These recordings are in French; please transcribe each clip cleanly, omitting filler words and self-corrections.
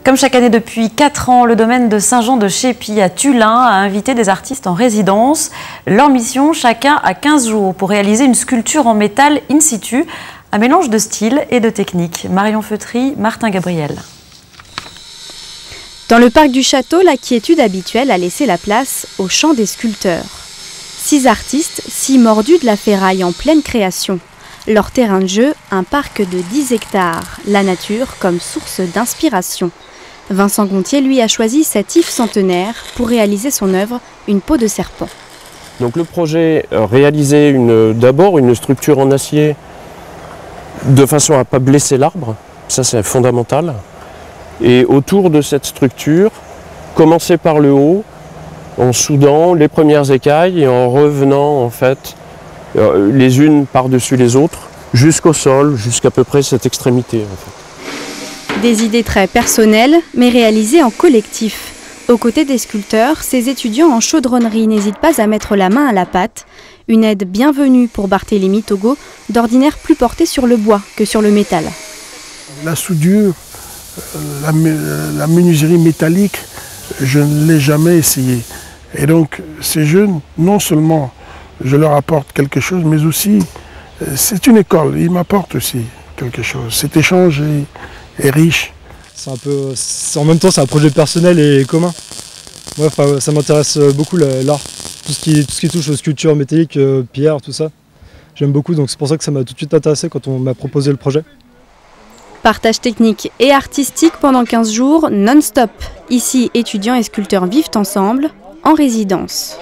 Comme chaque année depuis 4 ans, le domaine de Saint-Jean-de-Chépy à Tullin a invité des artistes en résidence. Leur mission, chacun a 15 jours pour réaliser une sculpture en métal in situ, un mélange de style et de technique. Marion Feutry, Martin Gabriel. Dans le parc du château, la quiétude habituelle a laissé la place au chant des sculpteurs. 6 artistes, 6 mordus de la ferraille en pleine création. Leur terrain de jeu, un parc de 10 hectares, la nature comme source d'inspiration. Vincent Gontier, lui, a choisi cet if centenaire pour réaliser son œuvre, une peau de serpent. Donc le projet, réaliser d'abord une structure en acier de façon à ne pas blesser l'arbre, ça c'est fondamental. Et autour de cette structure, commencer par le haut, en soudant les premières écailles et en revenant en fait les unes par-dessus les autres, jusqu'au sol, jusqu'à peu près cette extrémité en fait. Des idées très personnelles, mais réalisées en collectif. Aux côtés des sculpteurs, ces étudiants en chaudronnerie n'hésitent pas à mettre la main à la pâte. Une aide bienvenue pour Barthélemy Togo, d'ordinaire plus porté sur le bois que sur le métal. La soudure, la menuiserie métallique, je ne l'ai jamais essayé. Et donc ces jeunes, non seulement je leur apporte quelque chose, mais aussi c'est une école, ils m'apportent aussi quelque chose. Cet échange est riche. En même temps, c'est un projet personnel et commun. Ouais, ça m'intéresse beaucoup l'art, tout ce qui touche aux sculptures métalliques, pierres, tout ça. J'aime beaucoup, donc c'est pour ça que ça m'a tout de suite intéressé quand on m'a proposé le projet. Partage technique et artistique pendant 15 jours, non-stop. Ici, étudiants et sculpteurs vivent ensemble, en résidence.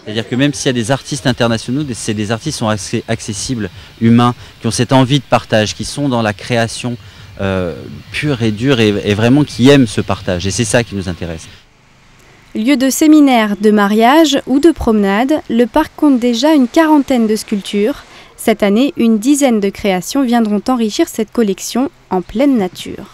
C'est-à-dire que même s'il y a des artistes internationaux, c'est des artistes qui sont assez accessibles, humains, qui ont cette envie de partage, qui sont dans la création pure et dure et vraiment qui aiment ce partage. Et c'est ça qui nous intéresse. Lieu de séminaire, de mariage ou de promenade, le parc compte déjà une quarantaine de sculptures. Cette année, une dizaine de créations viendront enrichir cette collection en pleine nature.